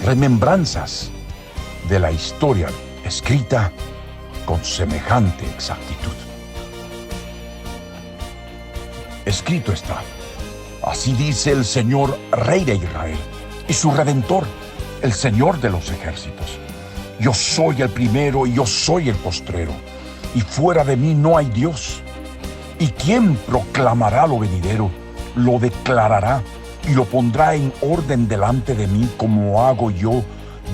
remembranzas de la historia escrita con semejante exactitud. Escrito está: así dice el Señor, Rey de Israel, y su Redentor, el Señor de los ejércitos. Yo soy el primero y yo soy el postrero, y fuera de mí no hay Dios. ¿Y quién proclamará lo venidero? Lo declarará y lo pondrá en orden delante de mí, como hago yo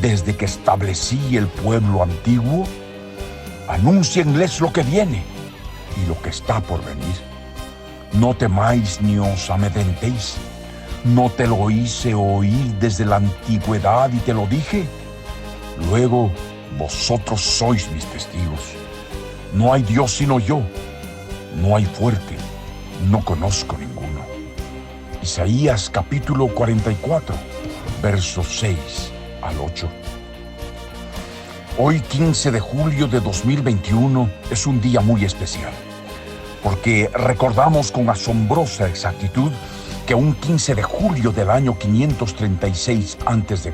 desde que establecí el pueblo antiguo. Anúncienles lo que viene y lo que está por venir. No temáis ni os amedrentéis. ¿No te lo hice oír desde la antigüedad y te lo dije? Luego vosotros sois mis testigos. No hay Dios sino yo. No hay fuerte, no conozco ninguno. Isaías capítulo 44, versos 6 al 8. Hoy, 15 de julio de 2021, es un día muy especial, porque recordamos con asombrosa exactitud que un 15 de julio del año 536 a.C.,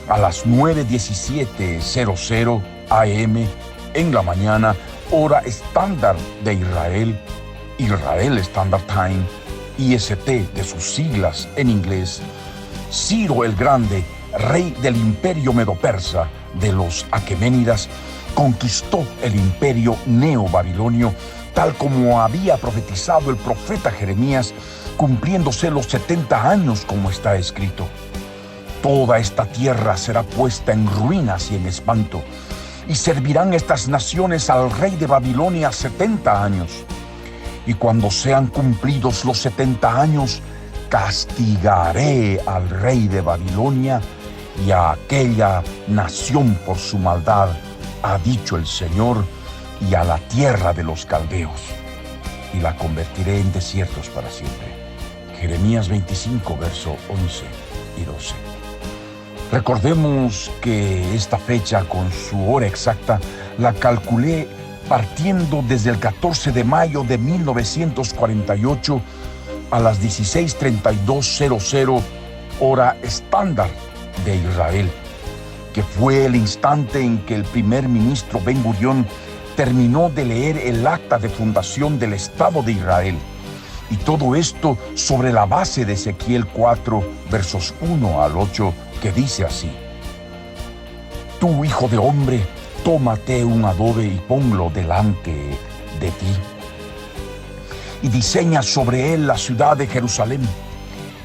a las 9:17:00 AM en la mañana, hora estándar de Israel, Israel Standard Time, IST de sus siglas en inglés, Ciro el Grande, rey del imperio medo-persa de los Aqueménidas, conquistó el imperio neo-babilonio, tal como había profetizado el profeta Jeremías, cumpliéndose los 70 años como está escrito. Toda esta tierra será puesta en ruinas y en espanto, y servirán estas naciones al rey de Babilonia 70 años. Y cuando sean cumplidos los 70 años, castigaré al rey de Babilonia y a aquella nación por su maldad, ha dicho el Señor, y a la tierra de los caldeos, y la convertiré en desiertos para siempre. Jeremías 25, verso 11 y 12. Recordemos que esta fecha, con su hora exacta, la calculé partiendo desde el 14 de mayo de 1948 a las 16:32:00 hora estándar de Israel, que fue el instante en que el primer ministro Ben Gurión terminó de leer el acta de fundación del Estado de Israel. Y todo esto sobre la base de Ezequiel 4, versos 1 al 8, que dice así: Tú, hijo de hombre, tómate un adobe y ponlo delante de ti, y diseña sobre él la ciudad de Jerusalén,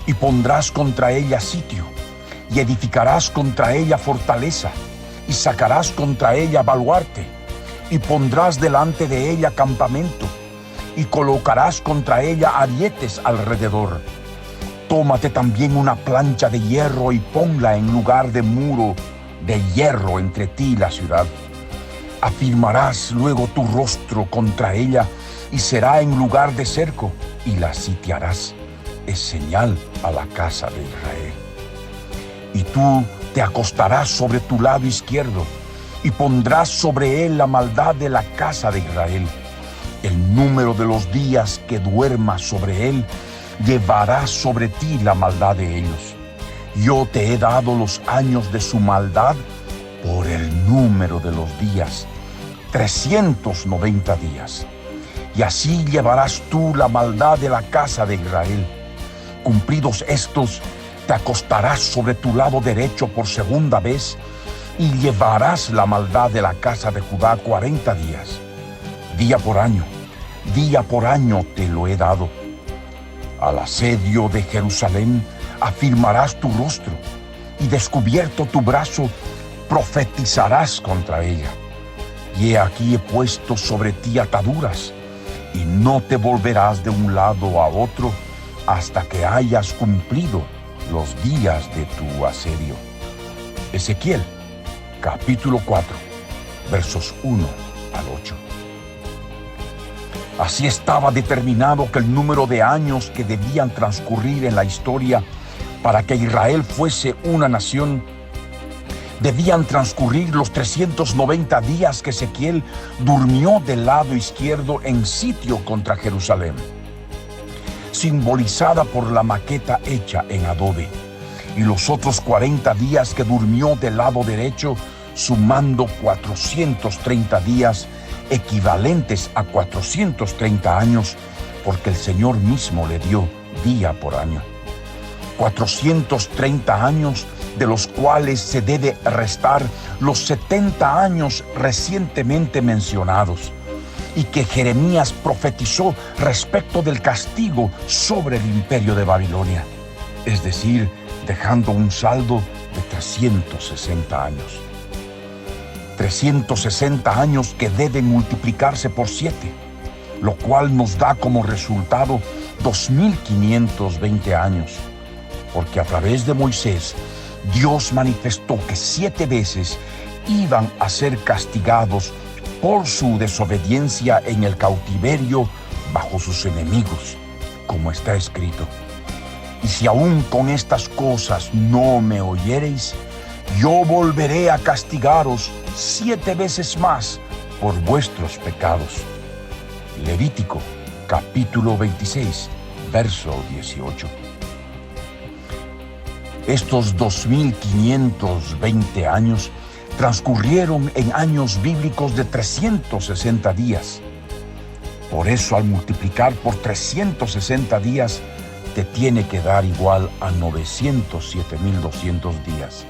y pondrás contra ella sitio, y edificarás contra ella fortaleza, y sacarás contra ella baluarte, y pondrás delante de ella campamento, y colocarás contra ella arietes alrededor. Tómate también una plancha de hierro y ponla en lugar de muro de hierro entre ti y la ciudad. Afirmarás luego tu rostro contra ella, y será en lugar de cerco, y la sitiarás. Es señal a la casa de Israel. Y tú te acostarás sobre tu lado izquierdo, y pondrás sobre él la maldad de la casa de Israel. El número de los días que duermas sobre él llevará sobre ti la maldad de ellos. Yo te he dado los años de su maldad por el número de los días, 390 días. Y así llevarás tú la maldad de la casa de Israel. Cumplidos estos, te acostarás sobre tu lado derecho por segunda vez, y llevarás la maldad de la casa de Judá 40 días. Día por año te lo he dado. Al asedio de Jerusalén afirmarás tu rostro, y descubierto tu brazo profetizarás contra ella. Y he aquí he puesto sobre ti ataduras, y no te volverás de un lado a otro hasta que hayas cumplido los días de tu asedio. Ezequiel capítulo 4, versos 1 al 8. Así estaba determinado que el número de años que debían transcurrir en la historia para que Israel fuese una nación, debían transcurrir los 390 días que Ezequiel durmió del lado izquierdo en sitio contra Jerusalén, simbolizada por la maqueta hecha en adobe. y los otros 40 días que durmió del lado derecho, sumando 430 días, equivalentes a 430 años, porque el Señor mismo le dio día por año. 430 años, de los cuales se debe restar los 70 años recientemente mencionados, y que Jeremías profetizó respecto del castigo sobre el imperio de Babilonia, es decir, dejando un saldo de 360 años. 360 años que deben multiplicarse por 7, lo cual nos da como resultado 2520 años, porque a través de Moisés, Dios manifestó que 7 veces iban a ser castigados por su desobediencia en el cautiverio bajo sus enemigos, como está escrito: y si aún con estas cosas no me oyereis, yo volveré a castigaros 7 veces más por vuestros pecados. Levítico, capítulo 26, verso 18. Estos 2520 años transcurrieron en años bíblicos de 360 días. Por eso, al multiplicar por 360 días, te tiene que dar igual a 907.200 días,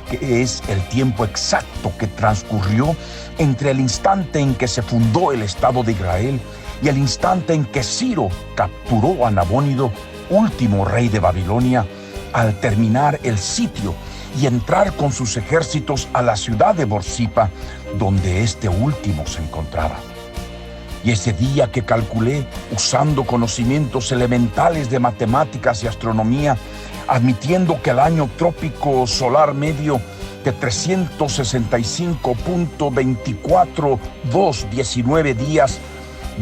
que es el tiempo exacto que transcurrió entre el instante en que se fundó el Estado de Israel y el instante en que Ciro capturó a Nabónido, último rey de Babilonia, al terminar el sitio y entrar con sus ejércitos a la ciudad de Borsipa, donde este último se encontraba. Y ese día que calculé usando conocimientos elementales de matemáticas y astronomía, admitiendo que el año trópico solar medio de 365.24219 días,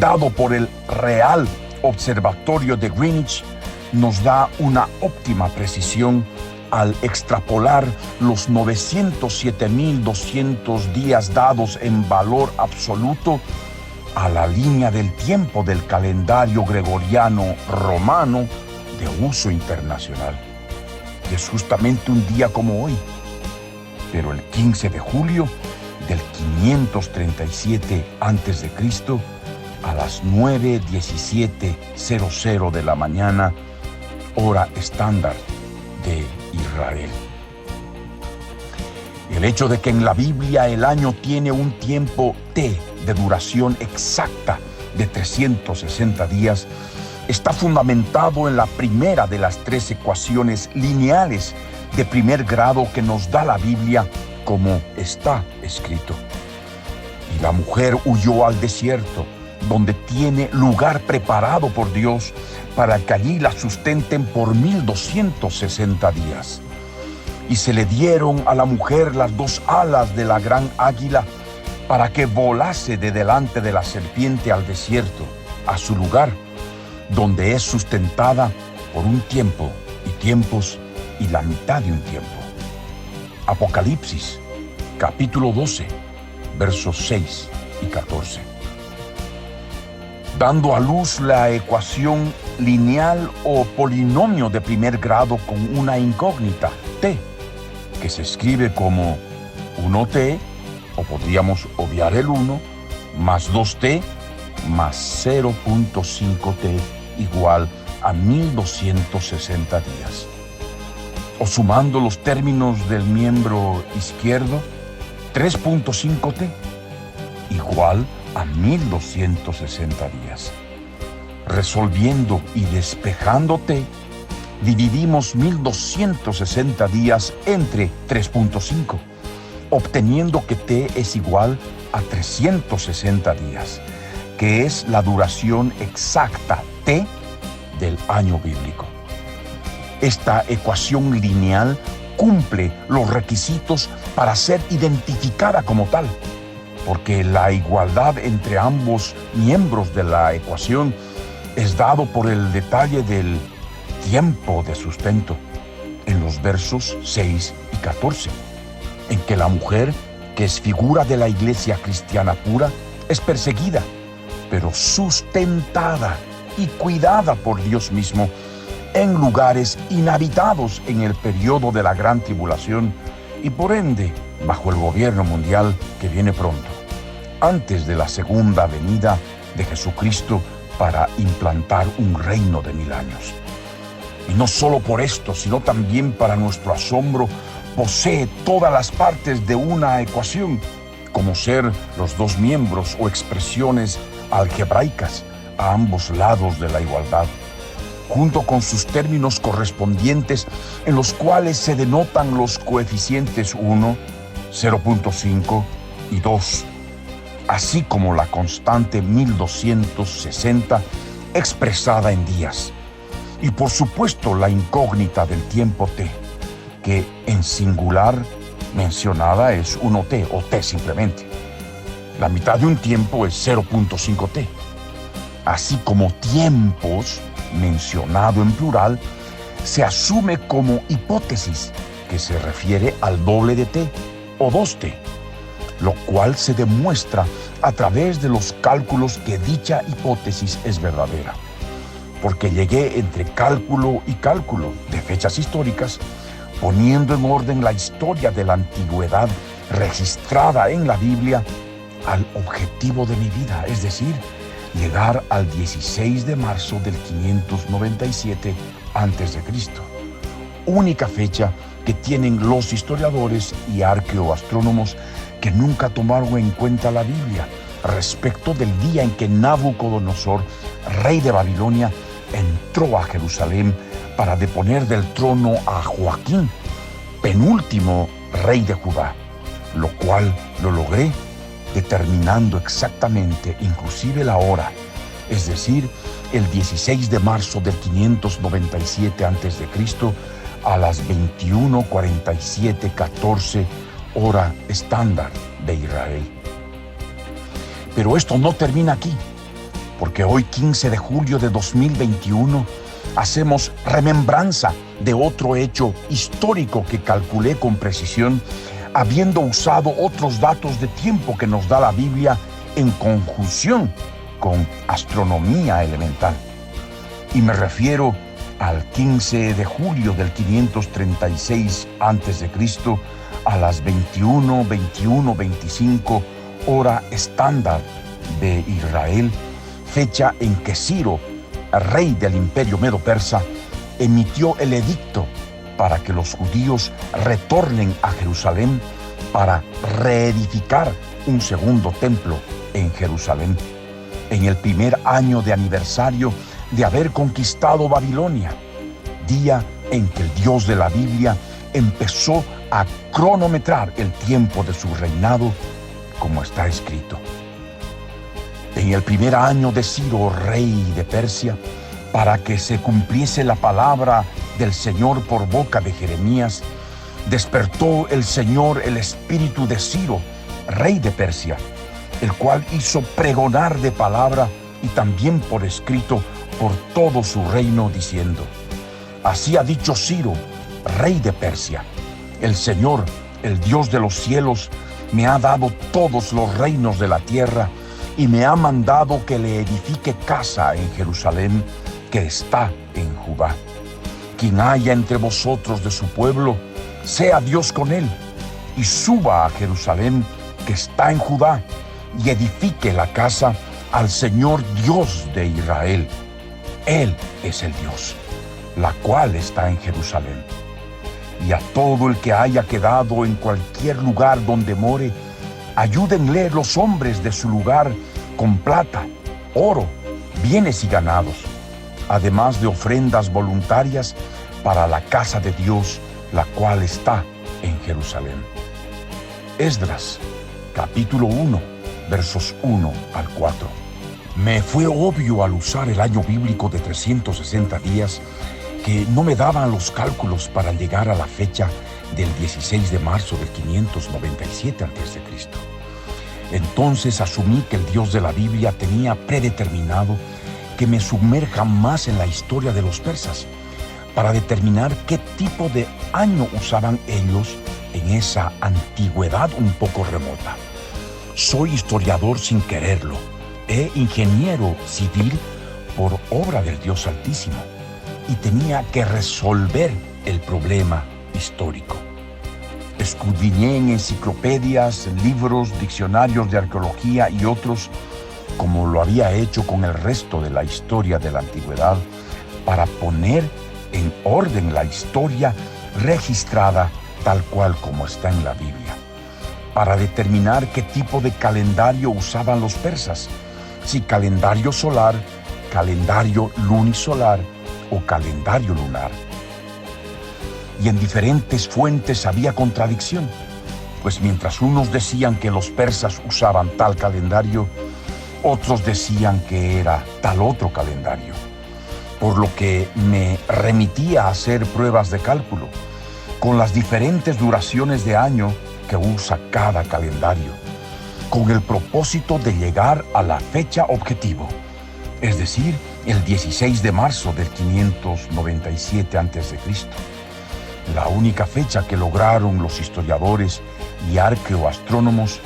dado por el Real Observatorio de Greenwich, nos da una óptima precisión al extrapolar los 907.200 días dados en valor absoluto a la línea del tiempo del calendario gregoriano romano de uso internacional, que es justamente un día como hoy, pero el 15 de julio del 537 a.C., a las 9:17:00 de la mañana, hora estándar de Israel. El hecho de que en la Biblia el año tiene un tiempo T de duración exacta de 360 días está fundamentado en la primera de las 3 ecuaciones lineales de primer grado que nos da la Biblia, como está escrito: y la mujer huyó al desierto, donde tiene lugar preparado por Dios para que allí la sustenten por 1260 días. Y se le dieron a la mujer las 2 alas de la gran águila para que volase de delante de la serpiente al desierto, a su lugar, donde es sustentada por un tiempo y tiempos y la mitad de un tiempo. Apocalipsis, capítulo 12, versos 6 y 14. Dando a luz la ecuación lineal o polinomio de primer grado con una incógnita, t, que se escribe como 1t, o podríamos obviar el 1, más 2t, más 0.5t, igual a 1260 días. O sumando los términos del miembro izquierdo, 3.5t, igual a 1260 días. Resolviendo y despejando t, dividimos 1260 días entre 3.5, obteniendo que t es igual a 360 días, que es la duración exacta t del año bíblico. Esta ecuación lineal cumple los requisitos para ser identificada como tal, porque la igualdad entre ambos miembros de la ecuación es dado por el detalle del tiempo de sustento en los versos 6 y 14, en que la mujer, que es figura de la iglesia cristiana pura, es perseguida, pero sustentada y cuidada por Dios mismo, en lugares inhabitados en el periodo de la Gran Tribulación y por ende bajo el gobierno mundial que viene pronto, antes de la segunda venida de Jesucristo para implantar un reino de 1000 años. Y no solo por esto, sino también para nuestro asombro, posee todas las partes de una ecuación, como ser los dos miembros o expresiones algebraicas a ambos lados de la igualdad, junto con sus términos correspondientes en los cuales se denotan los coeficientes 1, 0.5 y 2, así como la constante 1260 expresada en días, y por supuesto la incógnita del tiempo t, que en singular mencionada es 1t o t simplemente. La mitad de un tiempo es 0.5t, así como tiempos mencionado en plural se asume como hipótesis que se refiere al doble de t o 2t, lo cual se demuestra a través de los cálculos que dicha hipótesis es verdadera, porque llegué entre cálculo y cálculo de fechas históricas, poniendo en orden la historia de la antigüedad registrada en la Biblia al objetivo de mi vida, es decir, llegar al 16 de marzo del 597 a.C., única fecha que tienen los historiadores y arqueoastrónomos que nunca tomaron en cuenta la Biblia respecto del día en que Nabucodonosor, rey de Babilonia, entró a Jerusalén para deponer del trono a Joaquín, penúltimo rey de Judá, lo cual lo logré determinando exactamente inclusive la hora, es decir, el 16 de marzo del 597 a.C. a las 21:47:14 hora estándar de Israel. Pero esto no termina aquí, porque hoy 15 de julio de 2021 hacemos remembranza de otro hecho histórico que calculé con precisión, habiendo usado otros datos de tiempo que nos da la Biblia en conjunción con astronomía elemental. Y me refiero al 15 de julio del 536 a.C. a las 21:25 hora estándar de Israel, fecha en que Ciro, rey del imperio medo-persa, emitió el edicto para que los judíos retornen a Jerusalén para reedificar un segundo templo en Jerusalén, en el primer año de aniversario de haber conquistado Babilonia, día en que el Dios de la Biblia empezó a cronometrar el tiempo de su reinado, como está escrito. En el primer año de Ciro, rey de Persia, para que se cumpliese la palabra del Señor por boca de Jeremías, despertó el Señor el espíritu de Ciro, rey de Persia, el cual hizo pregonar de palabra y también por escrito por todo su reino, diciendo: así ha dicho Ciro, rey de Persia: el Señor, el Dios de los cielos, me ha dado todos los reinos de la tierra y me ha mandado que le edifique casa en Jerusalén, que está en Judá. Quien haya entre vosotros de su pueblo, sea Dios con él, y suba a Jerusalén, que está en Judá, y edifique la casa al Señor Dios de Israel. Él es el Dios, la cual está en Jerusalén. Y a todo el que haya quedado en cualquier lugar donde more, ayúdenle los hombres de su lugar con plata, oro, bienes y ganados, además de ofrendas voluntarias para la casa de Dios, la cual está en Jerusalén. Esdras, capítulo 1, versos 1 al 4. Me fue obvio al usar el año bíblico de 360 días que no me daban los cálculos para llegar a la fecha del 16 de marzo del 597 a.C. Entonces asumí que el Dios de la Biblia tenía predeterminado que me sumerja más en la historia de los persas para determinar qué tipo de año usaban ellos en esa antigüedad un poco remota. Soy historiador sin quererlo, ingeniero civil por obra del Dios Altísimo, y tenía que resolver el problema histórico. Escudriñé en enciclopedias, libros, diccionarios de arqueología y otros, como lo había hecho con el resto de la historia de la antigüedad, para poner en orden la historia registrada tal cual como está en la Biblia, para determinar qué tipo de calendario usaban los persas, si calendario solar, calendario lunisolar o calendario lunar. Y en diferentes fuentes había contradicción, pues mientras unos decían que los persas usaban tal calendario, otros decían que era tal otro calendario, por lo que me remití a hacer pruebas de cálculo con las diferentes duraciones de año que usa cada calendario, con el propósito de llegar a la fecha objetivo, es decir, el 16 de marzo del 597 a.C., la única fecha que lograron los historiadores y arqueoastrónomos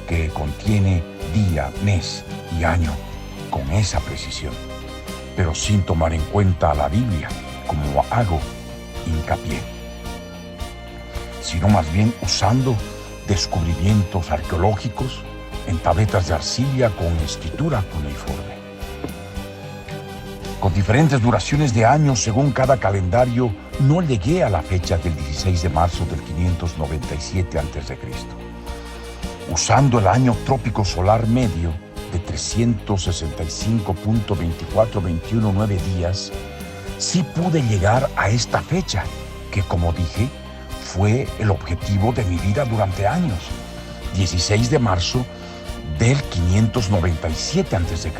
que contiene día, mes y año con esa precisión, pero sin tomar en cuenta a la Biblia, como hago hincapié, sino más bien usando descubrimientos arqueológicos en tabletas de arcilla con escritura cuneiforme. Con diferentes duraciones de años según cada calendario, no llegué a la fecha del 16 de marzo del 597 a.C. Usando el año trópico solar medio de 365.24219 días, sí pude llegar a esta fecha, que como dije, fue el objetivo de mi vida durante años, 16 de marzo del 597 a.C.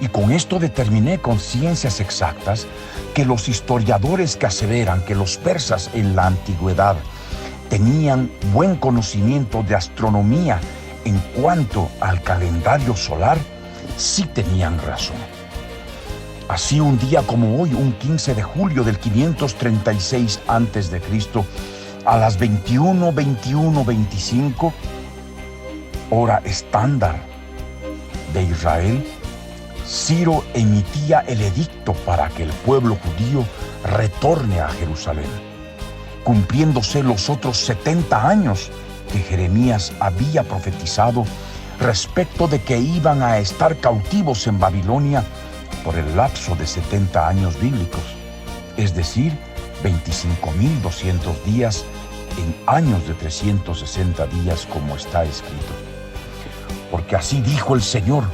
Y con esto determiné con ciencias exactas que los historiadores que aseveran que los persas en la antigüedad tenían buen conocimiento de astronomía en cuanto al calendario solar, sí tenían razón. Así un día como hoy, un 15 de julio del 536 a.C., a las 21:25, hora estándar de Israel, Ciro emitía el edicto para que el pueblo judío retorne a Jerusalén, cumpliéndose los otros 70 años que Jeremías había profetizado respecto de que iban a estar cautivos en Babilonia por el lapso de 70 años bíblicos, es decir, 25.200 días en años de 360 días, como está escrito. Porque así dijo el Señor: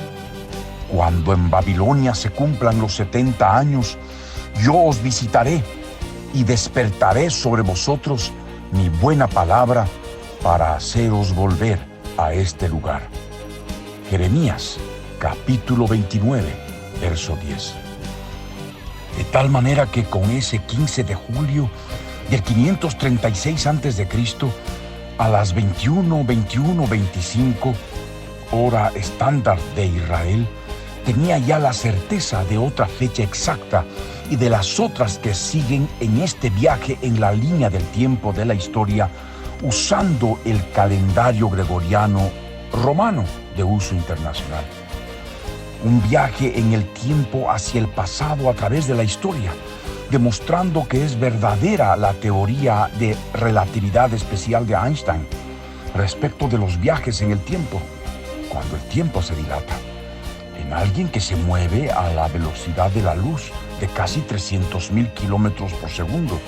cuando en Babilonia se cumplan los 70 años, yo os visitaré y despertaré sobre vosotros mi buena palabra para haceros volver a este lugar. Jeremías, capítulo 29, verso 10. De tal manera que con ese 15 de julio del 536 a.C., a las 21:25, hora estándar de Israel, tenía ya la certeza de otra fecha exacta y de las otras que siguen en este viaje en la línea del tiempo de la historia, usando el calendario gregoriano romano de uso internacional. Un viaje en el tiempo hacia el pasado a través de la historia, demostrando que es verdadera la teoría de relatividad especial de Einstein respecto de los viajes en el tiempo, cuando el tiempo se dilata, en alguien que se mueve a la velocidad de la luz de casi 300.000 kilómetros por segundo,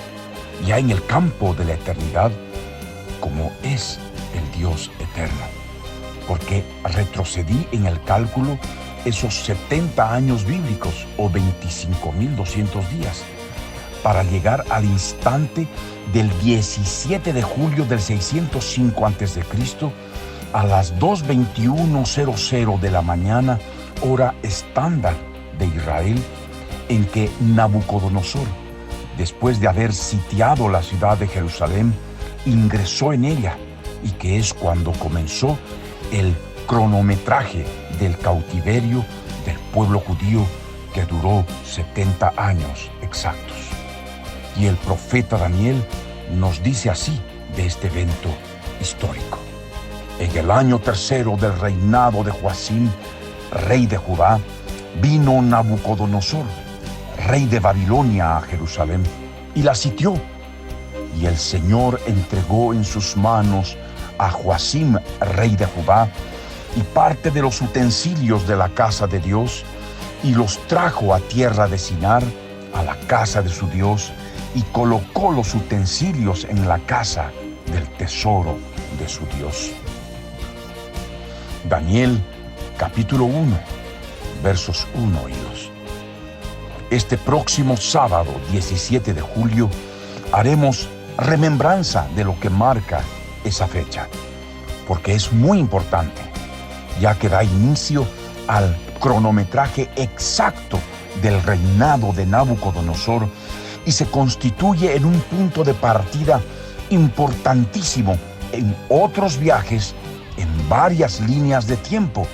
ya en el campo de la eternidad, como es el Dios eterno, porque retrocedí en el cálculo esos 70 años bíblicos o 25.200 días para llegar al instante del 17 de julio del 605 a.C. a las 2:21:00 de la mañana, hora estándar de Israel, en que Nabucodonosor, después de haber sitiado la ciudad de Jerusalén, ingresó en ella, y que es cuando comenzó el cronometraje del cautiverio del pueblo judío, que duró 70 años exactos. Y el profeta Daniel nos dice así de este evento histórico: en el año tercero del reinado de Joacim, rey de Judá, vino Nabucodonosor, rey de Babilonia, a Jerusalén, y la sitió. Y el Señor entregó en sus manos a Joacim, rey de Judá, y parte de los utensilios de la casa de Dios, y los trajo a tierra de Sinar, a la casa de su Dios, y colocó los utensilios en la casa del tesoro de su Dios. Daniel, capítulo 1, versos 1 y 2. Este próximo sábado, 17 de julio, haremos remembranza de lo que marca esa fecha, porque es muy importante, ya que da inicio al cronometraje exacto del reinado de Nabucodonosor y se constituye en un punto de partida importantísimo en otros viajes en varias líneas de tiempo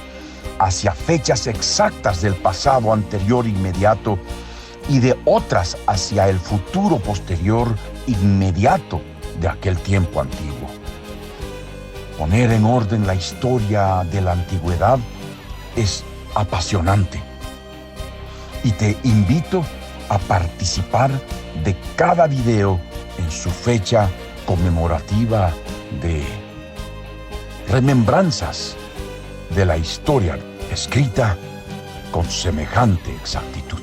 hacia fechas exactas del pasado anterior inmediato y de otras hacia el futuro posterior inmediato de aquel tiempo antiguo. Poner en orden la historia de la antigüedad es apasionante y te invito a participar de cada video en su fecha conmemorativa de remembranzas de la historia escrita con semejante exactitud.